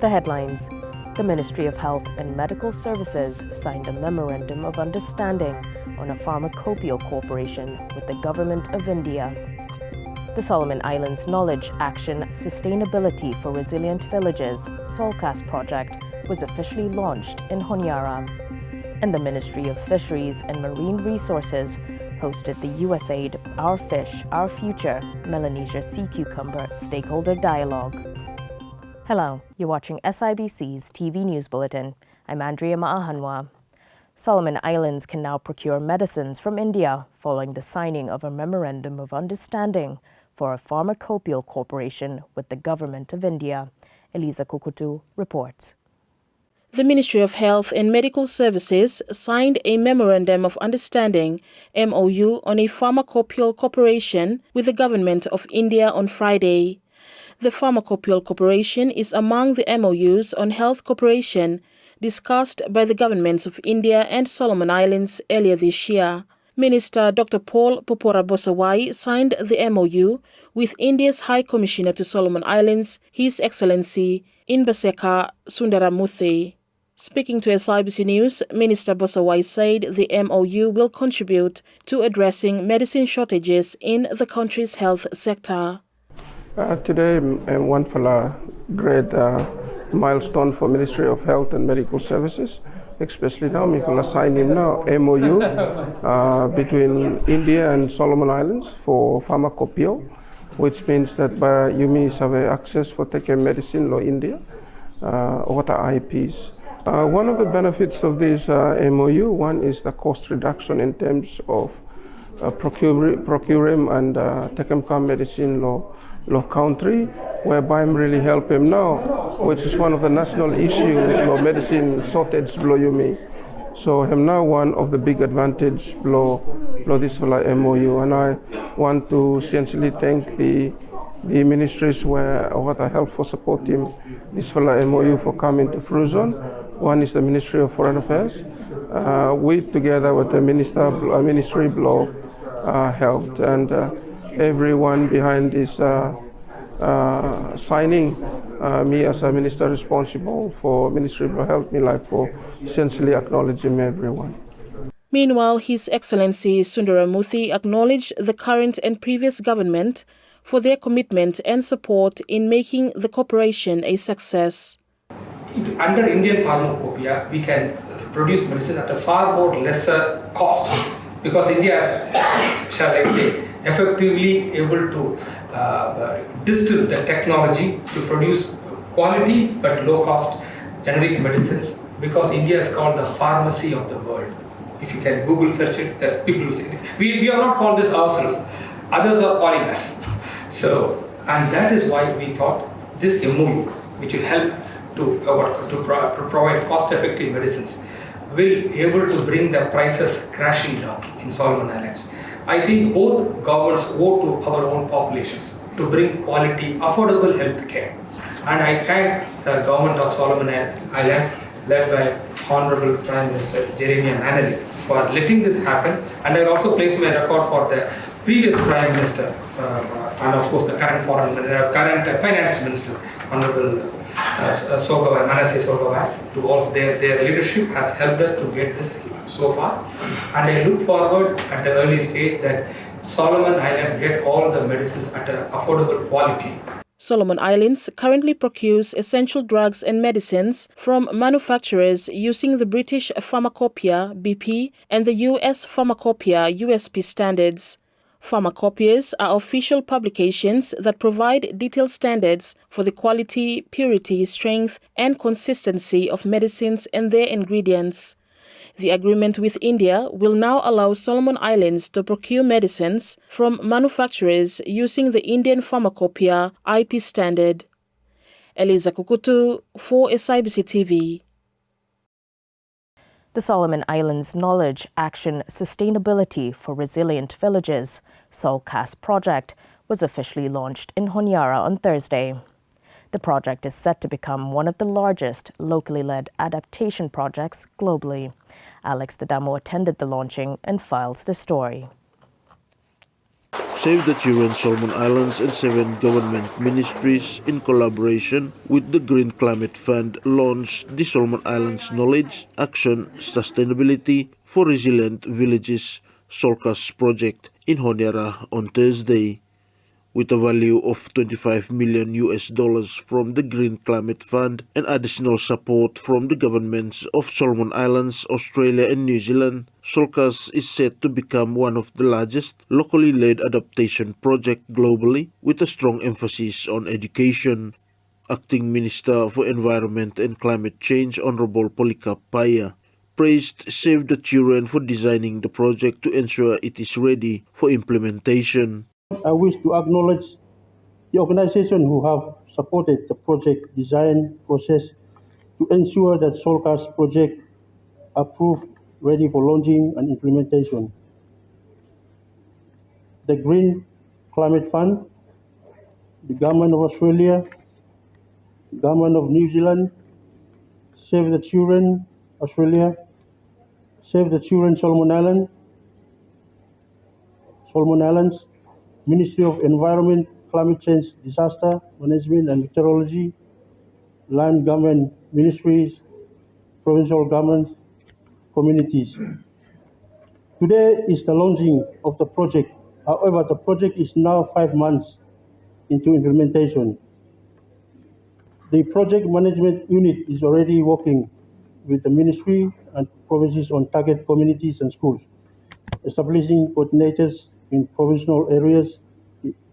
The headlines: the Ministry of Health and Medical Services signed a Memorandum of Understanding on a pharmacopoeia cooperation with the Government of India. The Solomon Islands Knowledge, Action, Sustainability for Resilient Villages (SOLCAS) project was officially launched in Honiara. And the Ministry of Fisheries and Marine Resources hosted the USAID Our Fish, Our Future Melanesia Sea Cucumber Stakeholder Dialogue. Hello, you're watching SIBC's TV News Bulletin. I'm Andrea Maahanwa. Solomon Islands can now procure medicines from India following the signing of a Memorandum of Understanding for a pharmacopoeia cooperation with the Government of India. Eliza Kukutu reports. The Ministry of Health and Medical Services signed a Memorandum of Understanding (MOU) on a pharmacopoeia cooperation with the Government of India on Friday. The pharmacopoeia cooperation is among the MOUs on health cooperation discussed by the governments of India and Solomon Islands earlier this year. Minister Dr. Paul Popora Bosawai signed the MOU with India's High Commissioner to Solomon Islands, His Excellency Inbaseka Sundaramurthy. Speaking to SIBC News, Minister Bosawai said the MOU will contribute to addressing medicine shortages in the country's health sector. Today, one for a great milestone for Ministry of Health and Medical Services, especially now we will sign in now MOU between India and Solomon Islands for pharmacopoeia, which means that you may have access for taking medicine in India over the IPs. One of the benefits of this MOU, one is the cost reduction in terms of procuring and taking medicine law country, whereby I'm really help him now, which is one of the national issue, medicine shortage below you me. So I'm now one of the big advantage below this MOU, and I want to sincerely thank the ministries what I help for supporting this MOU for coming to fruition. One is the Ministry of Foreign Affairs. We together with the Ministry below Health and everyone behind this signing, me as a minister responsible for Ministry of Health, me like for essentially acknowledging everyone. Meanwhile, His Excellency Sundaramurthy acknowledged the current and previous government for their commitment and support in making the cooperation a success. Under Indian pharmacopoeia, we can produce medicine at a far more lesser cost because India is, shall I say, effectively able to distill the technology to produce quality but low-cost generic medicines, because India is called the pharmacy of the world. If you can Google search it, there's people who say, we are not called this ourselves, others are calling us. So, and that is why we thought this MOU, which will help to provide cost-effective medicines, will be able to bring the prices crashing down in Solomon Islands. I think both governments owe to our own populations to bring quality, affordable health care. And I thank the government of Solomon Islands, led by Honorable Prime Minister Jeremiah Manley, for letting this happen. And I also place my record for the previous Prime Minister and of course the current Finance Minister, Honorable Manasseh Sogawai, to all their leadership has helped us to get this so far, and I look forward at the early stage that Solomon Islands get all the medicines at an affordable quality. Solomon Islands currently procures essential drugs and medicines from manufacturers using the British Pharmacopoeia (BP) and the US Pharmacopoeia (USP) standards. Pharmacopoeias are official publications that provide detailed standards for the quality, purity, strength, and consistency of medicines and their ingredients. The agreement with India will now allow Solomon Islands to procure medicines from manufacturers using the Indian Pharmacopoeia IP standard. Eliza Kukutu for SIBC TV. The Solomon Islands Knowledge, Action, Sustainability for Resilient Villages (SOLCAS) project was officially launched in Honiara on Thursday. The project is set to become one of the largest locally led adaptation projects globally. Alex Dadamo attended the launching and files the story. Save the Children Solomon Islands and 7 government ministries in collaboration with the Green Climate Fund launched the Solomon Islands Knowledge, Action, Sustainability for Resilient Villages SOLCAS project in Honiara on Thursday. With a value of $25 million from the Green Climate Fund and additional support from the governments of Solomon Islands, Australia and New Zealand, SOLCAS is set to become one of the largest locally led adaptation projects globally with a strong emphasis on education. Acting Minister for Environment and Climate Change Honorable Polycarp Paya praised Save the Children for designing the project to ensure it is ready for implementation. I wish to acknowledge the organization who have supported the project design process to ensure that SOLCAS project approved, ready for launching and implementation. The Green Climate Fund, the Government of Australia, the Government of New Zealand, Save the Children Australia, Save the Children Solomon Islands, Ministry of Environment, Climate Change, Disaster Management and Meteorology, Land Government Ministries, Provincial Governments, communities. Today is the launching of the project. However, the project is now 5 months into implementation. The project management unit is already working with the ministry and provinces on target communities and schools, establishing coordinators in provincial areas,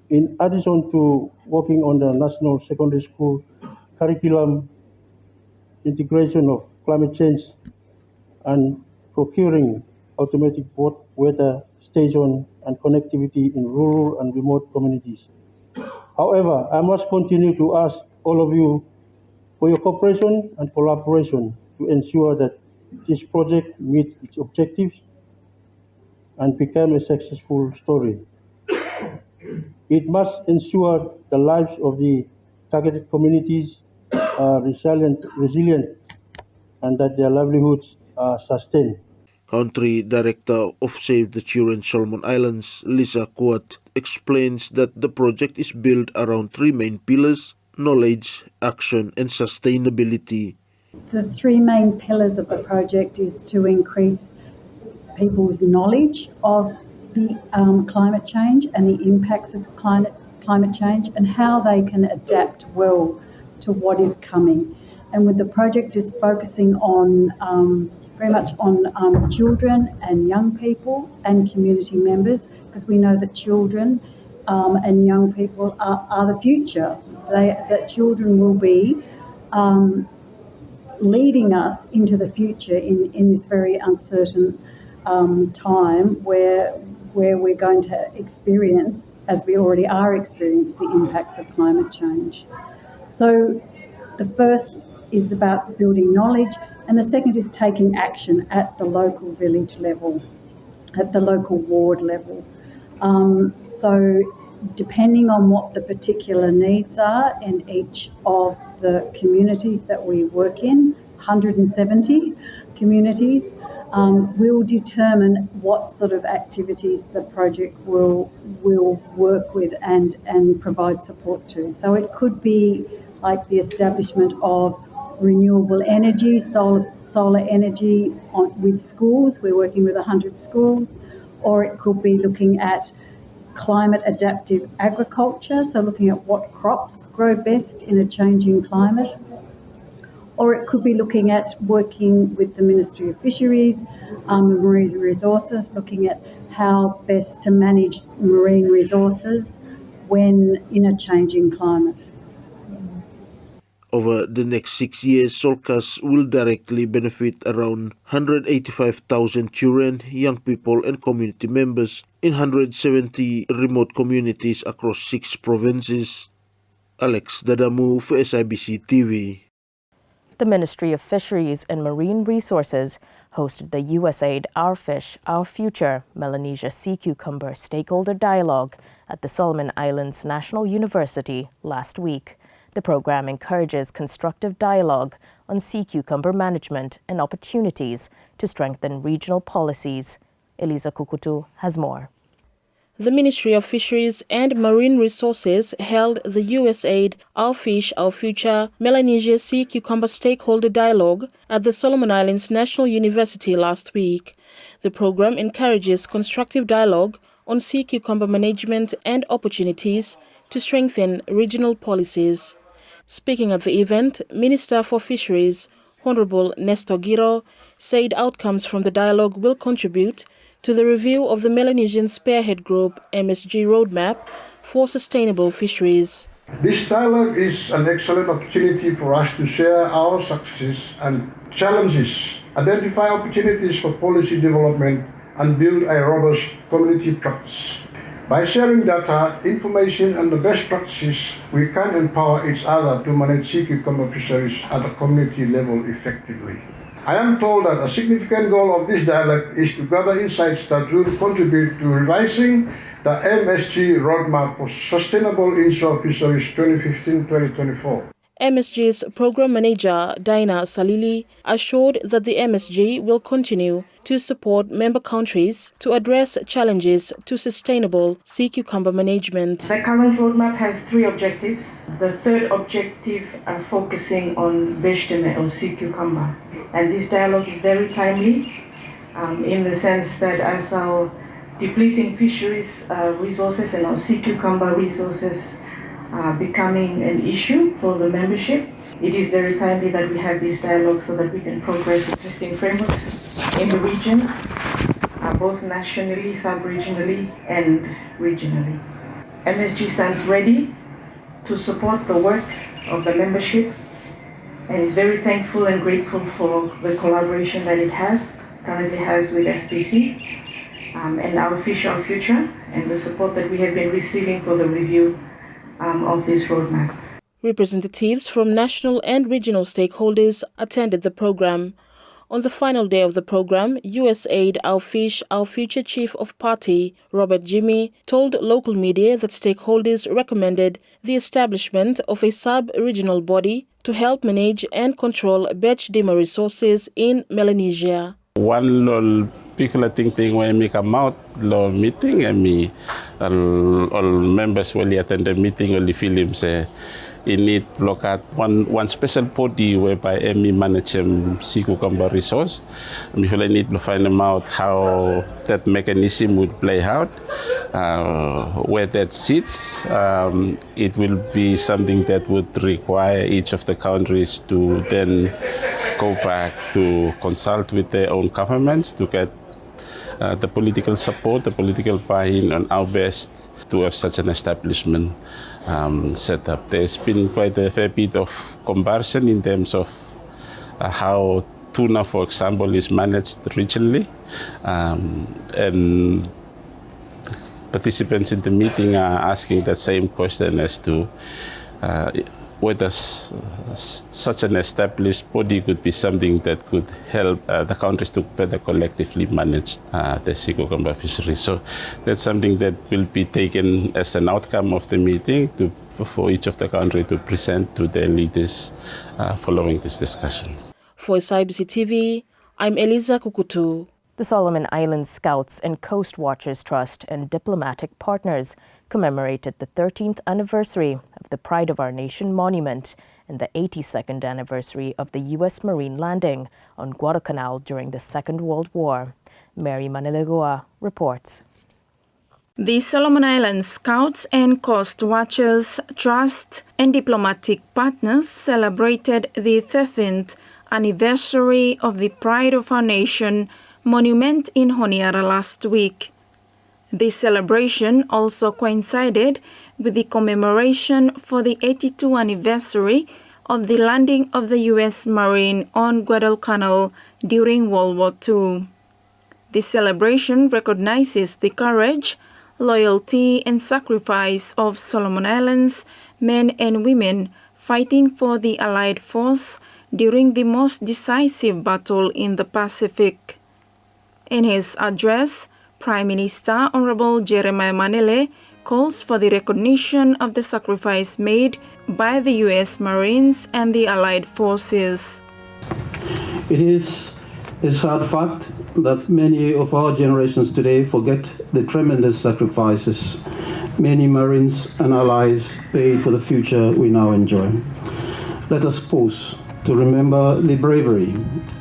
in addition to working on the national secondary school curriculum, integration of climate change, and procuring automatic boat weather station and connectivity in rural and remote communities. However, I must continue to ask all of you for your cooperation and collaboration to ensure that this project meets its objectives and become a successful story. It must ensure the lives of the targeted communities are resilient and that their livelihoods are sustained. Country Director of Save the Children Solomon Islands, Lisa Kuat, explains that the project is built around 3 main pillars: knowledge, action, and sustainability. The 3 main pillars of the project is to increase people's knowledge of the climate change and the impacts of climate change and how they can adapt well to what is coming. And with the project is focusing on very much on children and young people and community members, because we know that children and young people are the future. That children will be leading us into the future in this very uncertain time where we're going to experience, as we already are experiencing, the impacts of climate change. So the first is about building knowledge, and the second is taking action at the local village level, at the local ward level. So depending on what the particular needs are in each of the communities that we work in, 170 communities, will determine what sort of activities the project will work with and provide support to. So it could be like the establishment of renewable energy, solar energy with schools. We're working with 100 schools. Or it could be looking at climate adaptive agriculture, so looking at what crops grow best in a changing climate. Or it could be looking at working with the Ministry of Fisheries, Marine Resources, looking at how best to manage marine resources when in a changing climate. Over the next 6 years, SOLCAS will directly benefit around 185,000 children, young people and community members in 170 remote communities across 6 provinces. Alex Dadamu for SIBC TV. The Ministry of Fisheries and Marine Resources hosted the USAID Our Fish, Our Future Melanesia Sea Cucumber Stakeholder Dialogue at the Solomon Islands National University last week. The program encourages constructive dialogue on sea cucumber management and opportunities to strengthen regional policies. Eliza Kukutu has more. the Ministry of Fisheries and Marine Resources held the USAID Our Fish, Our Future Melanesia Sea Cucumber Stakeholder Dialogue at the Solomon Islands National University last week. The program encourages constructive dialogue on sea cucumber management and opportunities to strengthen regional policies. Speaking at the event, Minister for Fisheries, Honorable Nestor Giro, said outcomes from the dialogue will contribute to the review of the Melanesian Spearhead Group MSG Roadmap for Sustainable Fisheries. This dialogue is an excellent opportunity for us to share our successes and challenges, identify opportunities for policy development, and build a robust community practice. By sharing data, information, and the best practices, we can empower each other to manage sea cucumber fisheries at a community level effectively. I am told that a significant goal of this dialogue is to gather insights that will contribute to revising the MSG Roadmap for Sustainable Inshore Fisheries 2015-2024. MSG's Program Manager, Dinah Salili, assured that the MSG will continue to support member countries to address challenges to sustainable sea cucumber management. The current roadmap has 3 objectives. The third objective focusing on Beshteme or sea cucumber. And this dialogue is very timely in the sense that as our depleting fisheries resources and our sea cucumber resources are becoming an issue for the membership, it is very timely that we have this dialogue so that we can progress existing frameworks in the region, both nationally, sub-regionally, and regionally. MSG stands ready to support the work of the membership and is very thankful and grateful for the collaboration that it currently has with SIBC and Our Fish, Our Future, and the support that we have been receiving for the review of this roadmap. Representatives from national and regional stakeholders attended the program. On the final day of the program, USAID Our Fish, Our Future Chief of Party, Robert Jimmy, told local media that stakeholders recommended the establishment of a sub-regional body to help manage and control Bechdima resources in Melanesia. One little particular thing when we come out the meeting and me all members will attend the meeting only film say we need to look at one special body whereby we manage sea cucumber resource. We will need to find out how that mechanism would play out, where that sits. It will be something that would require each of the countries to then go back to consult with their own governments to get the political support, the political buy-in on how best to have such an establishment set up. There's been quite a fair bit of comparison in terms of how tuna, for example, is managed regionally. And participants in the meeting are asking the same question as to whether such an established body could be something that could help the countries to better collectively manage the sea cucumber fishery. So that's something that will be taken as an outcome of the meeting for each of the countries to present to their leaders following these discussions. For SIBC TV, I'm Eliza Kukutu. The Solomon Islands Scouts and Coast Watchers Trust and diplomatic partners commemorated the 13th anniversary of the Pride of Our Nation monument and the 82nd anniversary of the U.S. Marine landing on Guadalcanal during the Second World War. Mary Manilegoa reports. The Solomon Islands Scouts and Coast Watchers Trust and diplomatic partners celebrated the 13th anniversary of the Pride of Our Nation monument in Honiara last week. This celebration also coincided with the commemoration for the 82nd anniversary of the landing of the U.S. Marine on Guadalcanal during World War II. This celebration recognizes the courage, loyalty, and sacrifice of Solomon Islands men and women fighting for the Allied force during the most decisive battle in the Pacific. In his address, Prime Minister Honorable Jeremiah Manele calls for the recognition of the sacrifice made by the U.S. Marines and the Allied forces. It is It's a sad fact that many of our generations today forget the tremendous sacrifices many Marines and allies paid for the future we now enjoy. Let us pause to remember the bravery,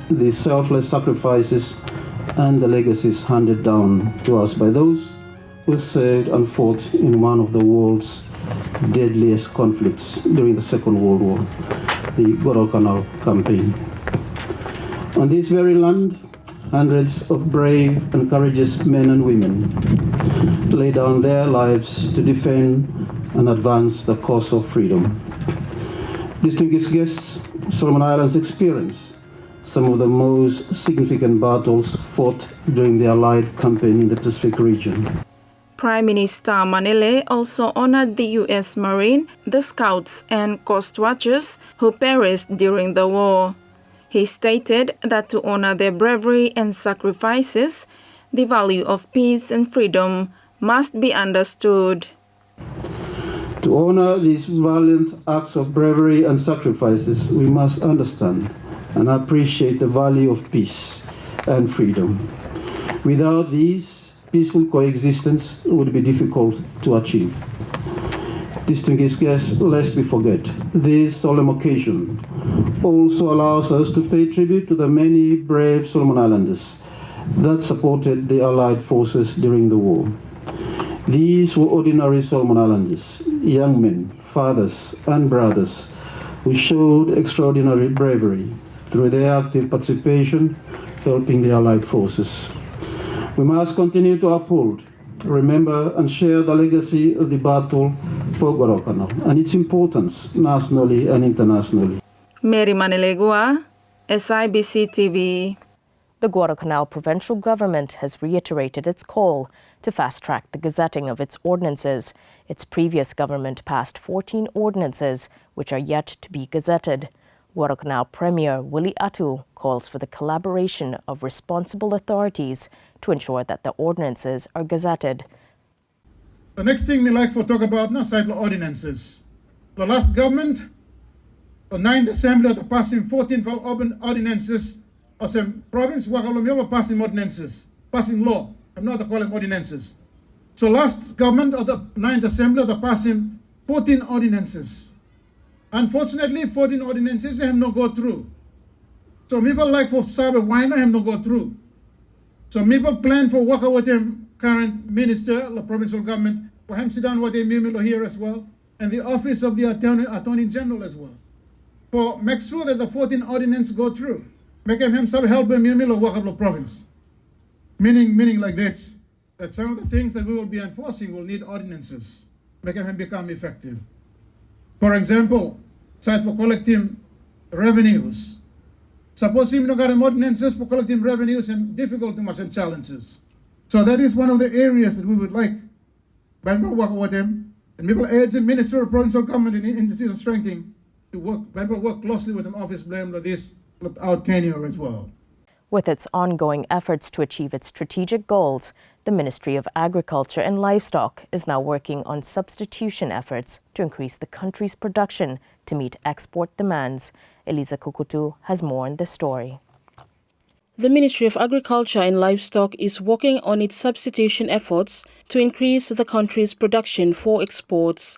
the selfless sacrifices, and the legacies handed down to us by those who served and fought in one of the world's deadliest conflicts during the Second World War, the Guadalcanal campaign. On this very land, hundreds of brave and courageous men and women lay down their lives to defend and advance the cause of freedom. Distinguished guests, Solomon Islands experienced some of the most significant battles fought during the Allied campaign in the Pacific region. Prime Minister Manele also honored the U.S. Marine, the Scouts and Coast Watchers who perished during the war. He stated that to honor their bravery and sacrifices, the value of peace and freedom must be understood. To honor these valiant acts of bravery and sacrifices, we must understand and appreciate the value of peace and freedom. Without these, peaceful coexistence would be difficult to achieve. Distinguished guests, lest we forget, this solemn occasion also allows us to pay tribute to the many brave Solomon Islanders that supported the Allied forces during the war. These were ordinary Solomon Islanders, young men, fathers, and brothers who showed extraordinary bravery through their active participation helping the Allied forces. We must continue to uphold, remember, and share the legacy of the battle for Guadalcanal and its importance nationally and internationally. Mary Manelegua, SIBC TV. The Guadalcanal provincial government has reiterated its call to fast-track the gazetting of its ordinances. Its previous government passed 14 ordinances which are yet to be gazetted. Guadalcanal Premier Willie Atu calls for the collaboration of responsible authorities to ensure that the ordinances are gazetted. The next thing we like to talk about now is ordinances. The last government, the 9th Assembly, are passing 14 ordinances. As a province, Wakalomio passing ordinances, passing law. I'm not calling them ordinances. So last government of the 9th Assembly are passing 14 ordinances. Unfortunately, 14 ordinances have not go through. So people like for Sabe why have not go through. So people plan for work with them current minister, the provincial government, for him sit down with the Mimilo here as well, and the office of the Attorney General as well. For make sure that the 14 ordinances go through. Make him help the Mimilo work of the province. Meaning like this, that some of the things that we will be enforcing will need ordinances, making them become effective. For example, side for collecting revenues. Suppose you got ordinances for collecting revenues and difficulties and challenges. So that is one of the areas that we would like Bangalore work with them. And people urge the Minister of Provincial Government and Institute of Strengthening to work closely with them office blame like this without tenure as well. With its ongoing efforts to achieve its strategic goals, the Ministry of Agriculture and Livestock is now working on substitution efforts to increase the country's production to meet export demands. Eliza Kukutu has more on this story. The Ministry of Agriculture and Livestock is working on its substitution efforts to increase the country's production for exports.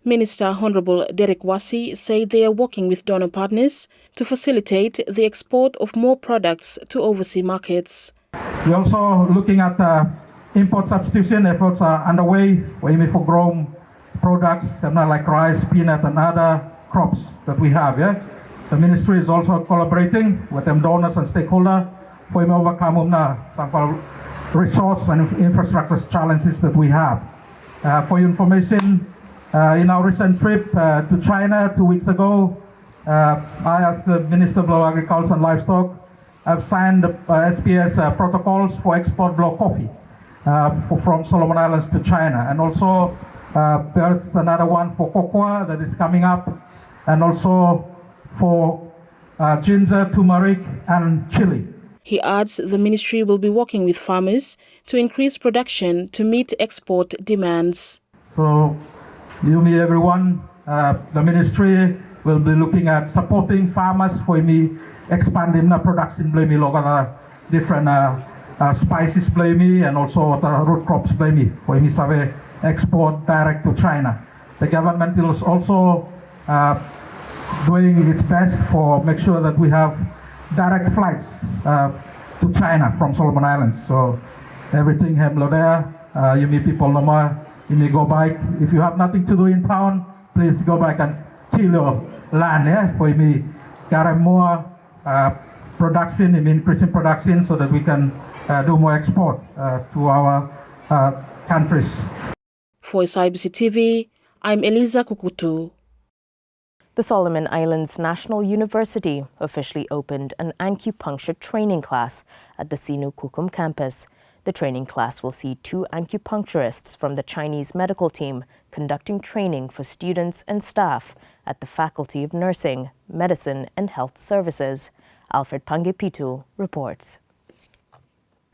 Minister Honorable Derek Wasi said they are working with donor partners to facilitate the export of more products to overseas markets. We're also looking at import substitution efforts are underway for grown products like rice, peanut and other crops that we have. The ministry is also collaborating with them donors and stakeholders for overcome some resource and infrastructure challenges that we have. For your information, in our recent trip to China 2 weeks ago, I, as the Minister of Agriculture and Livestock, have signed SPS protocols for export block coffee from Solomon Islands to China. And also there's another one for cocoa that is coming up, and also for ginger, turmeric and chili. He adds the ministry will be working with farmers to increase production to meet export demands. So, everyone, the ministry We'll be looking at supporting farmers for me expanding the production blame me different spices blame me and also the root crops blame me for me survey export direct to China. The government is also doing its best for make sure that we have direct flights to China from Solomon Islands. So everything happened there. You meet people no more. You may go back. If you have nothing to do in town, please go back and till your land. Yeah, for me, get more production, increasing production, so that we can do more export to our countries. For SIBC TV, I'm Eliza Kukutu. The Solomon Islands National University officially opened an acupuncture training class at the Sinu Kukum campus. The training class will see 2 acupuncturists from the Chinese medical team conducting training for students and staff at the Faculty of Nursing, Medicine and Health Services. Alfred Pangepitu reports.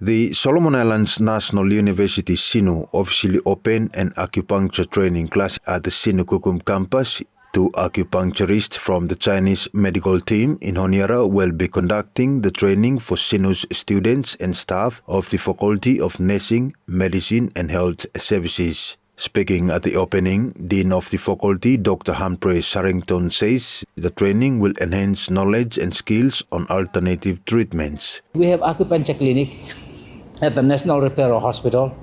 The Solomon Islands National University Sinu officially opened an acupuncture training class at the Sinu Kukum campus. 2 acupuncturists from the Chinese medical team in Honiara will be conducting the training for Sinu's students and staff of the Faculty of Nursing, Medicine and Health Services. Speaking at the opening, Dean of the Faculty, Dr. Humphrey Sarrington, says the training will enhance knowledge and skills on alternative treatments. We have acupuncture clinic at the National Referral Hospital,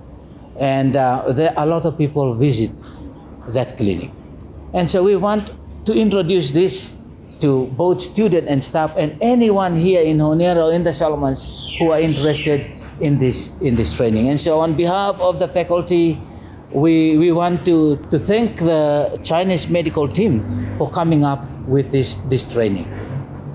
and there a lot of people visit that clinic. And so we want to introduce this to both student and staff and anyone here in Honiara in the Solomons who are interested in this training. And so on behalf of the faculty, we want to thank the Chinese medical team for coming up with this training.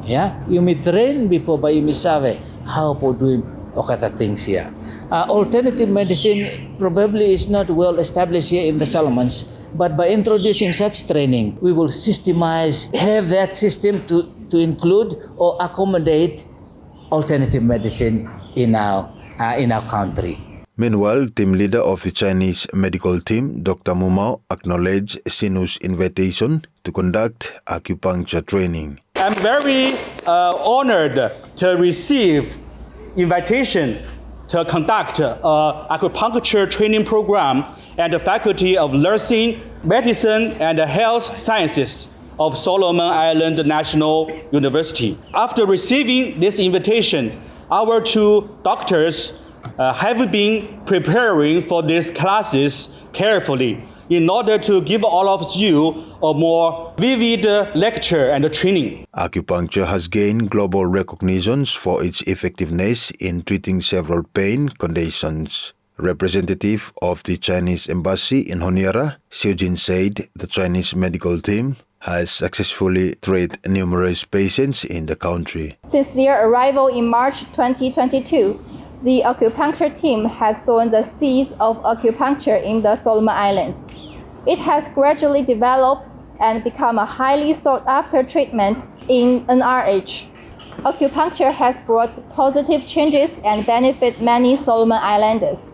Yeah, you may train before, but you may sabe how to do okata things here. Alternative medicine probably is not well established here in the Solomons, but by introducing such training, we will systemize, have that system to include or accommodate alternative medicine in our country. Meanwhile, team leader of the Chinese medical team, Dr. Mumao, acknowledged Sinu's invitation to conduct acupuncture training. I'm very honored to receive invitation to conduct an acupuncture training program at the Faculty of Nursing, Medicine and Health Sciences of Solomon Island National University. After receiving this invitation, our 2 doctors have been preparing for these classes carefully in order to give all of you a more vivid lecture and training. Acupuncture has gained global recognition for its effectiveness in treating several pain conditions. Representative of the Chinese Embassy in Honiara, Xiujin, said the Chinese medical team has successfully treated numerous patients in the country. Since their arrival in March 2022, the acupuncture team has sown the seeds of acupuncture in the Solomon Islands. It has gradually developed and become a highly sought-after treatment in NRH. Acupuncture has brought positive changes and benefit many Solomon Islanders.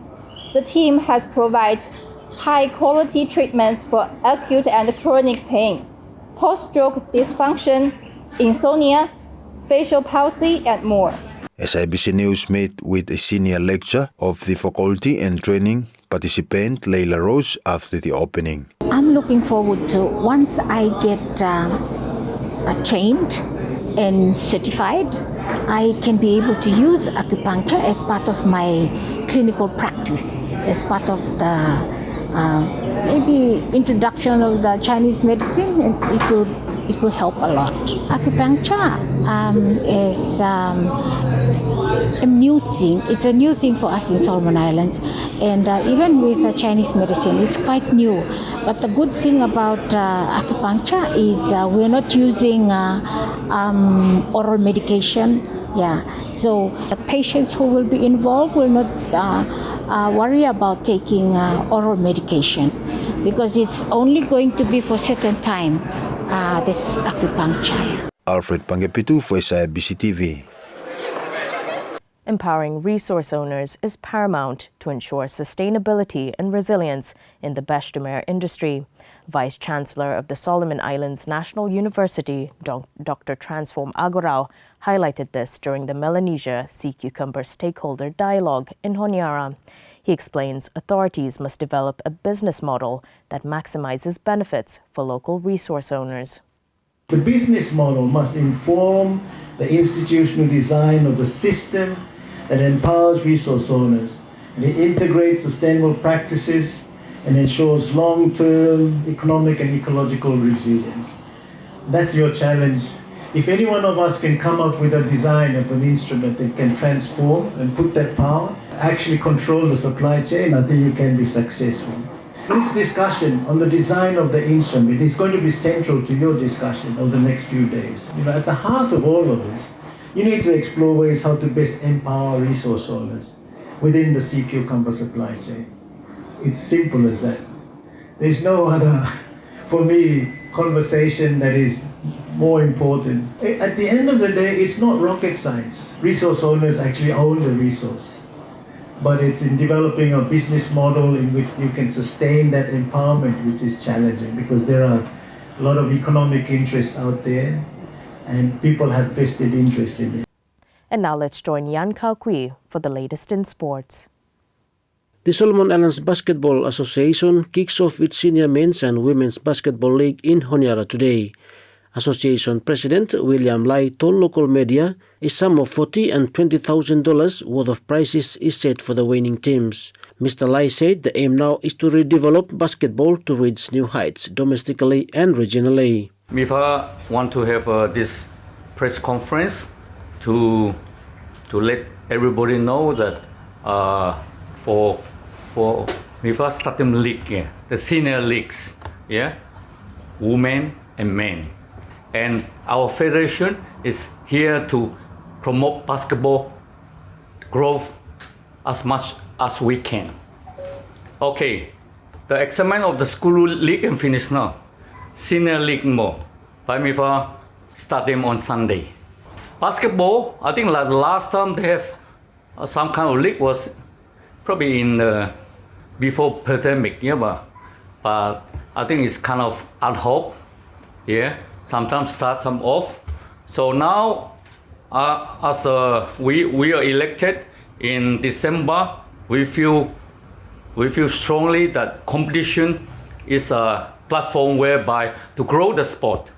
The team has provided high-quality treatments for acute and chronic pain, post-stroke dysfunction, insomnia, facial palsy, and more. SIBC News met with a senior lecturer of the faculty and training participant Leila Rose after the opening. I'm looking forward to once I get trained and certified, I can be able to use acupuncture as part of my clinical practice, as part of the maybe introduction of the Chinese medicine, and it will help a lot. Acupuncture is a new thing. It's a new thing for us in Solomon Islands, and even with Chinese medicine, it's quite new. But the good thing about acupuncture is we're not using oral medication. Yeah, so the patients who will be involved will not worry about taking oral medication, because it's only going to be for certain time, this acupuncture. Alfred Pangepitu for SIBC TV. Empowering resource owners is paramount to ensure sustainability and resilience in the beshtemere industry. Vice Chancellor of the Solomon Islands National University, Dr. Transform Agorao, highlighted this during the Melanesia Sea Cucumber Stakeholder Dialogue in Honiara. He explains authorities must develop a business model that maximizes benefits for local resource owners. The business model must inform the institutional design of the system that empowers resource owners, and it integrates sustainable practices and ensures long-term economic and ecological resilience. That's your challenge. If any one of us can come up with a design of an instrument that can transform and put that power, actually control the supply chain, I think you can be successful. This discussion on the design of the instrument is going to be central to your discussion over the next few days. At the heart of all of this, you need to explore ways how to best empower resource owners within the sea cucumber supply chain. It's simple as that. There's no other, for me, conversation that is more important. At the end of the day, it's not rocket science. Resource owners actually own the resource. But it's in developing a business model in which you can sustain that empowerment, which is challenging because there are a lot of economic interests out there and people have vested interest in it. And now let's join Yan Kao Kui for the latest in sports. The Solomon Islands Basketball Association kicks off its senior men's and women's basketball league in Honiara today. Association President William Lai told local media a sum of $40,000 and $20,000 worth of prizes is set for the winning teams. Mr. Lai said the aim now is to redevelop basketball to reach new heights domestically and regionally. MIFA want to have this press conference to let everybody know that for MIFA starting league, the senior leagues, women and men. And our federation is here to promote basketball growth as much as we can. Okay, the examen of the school league and finish now. Senior league more. By MIFA start them on Sunday. Basketball, I think like the last time they have some kind of league was probably in before pandemic, but I think it's kind of ad hoc, sometimes start, some off. So now, as we are elected in December, we feel strongly that competition is a platform whereby to grow the sport.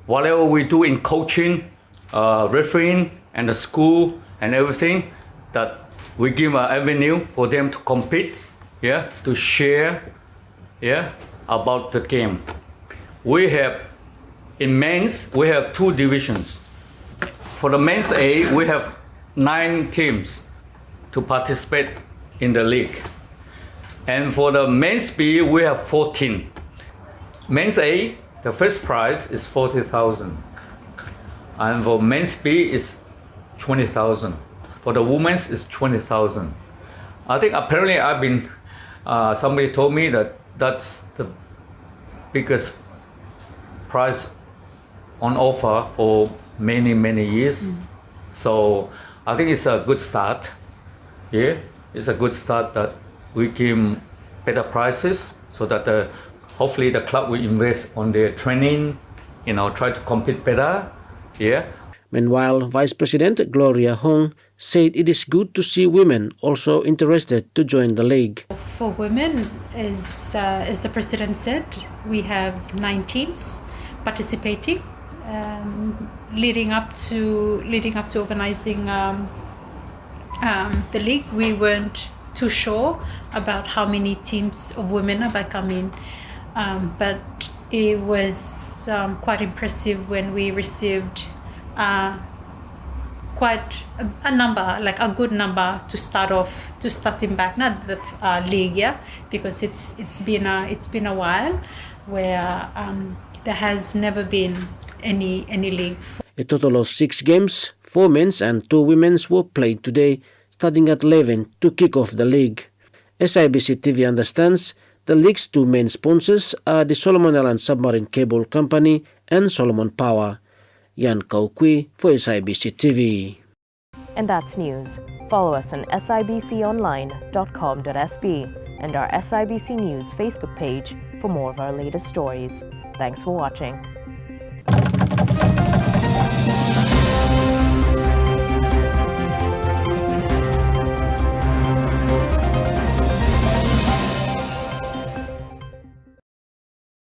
Whatever we do in coaching, refereeing, and the school and everything, that we give an avenue for them to compete, to share, about the game. We have, in men's, we have 2 divisions. For the men's A, we have 9 teams to participate in the league. And for the men's B, we have 14. Men's A, the first prize is 40,000. And for men's B is 20,000. For the women's is 20,000. I think apparently I've been, somebody told me that that's the biggest prize on offer for many, many years. So I think it's a good start. It's a good start that we give better prices so that hopefully the club will invest on their training, try to compete better. Meanwhile, Vice President Gloria Hong said it is good to see women also interested to join the league. For women, as the President said, we have 9 teams participating. Leading up to organizing the league, we weren't too sure about how many teams of women are coming, but it was quite impressive when we received quite a number, like a good number to starting back, not the league, because it's been a while where there has never been any league. A total of 6 games, 4 men's and 2 women's were played today, starting at 11 to kick off the league. SIBC TV understands the league's 2 main sponsors are the Solomon Islands Submarine Cable Company and Solomon Power. Yan Kao Kui for SIBC TV. And that's news. Follow us on sibconline.com.sb and our SIBC News Facebook page for more of our latest stories. Thanks for watching.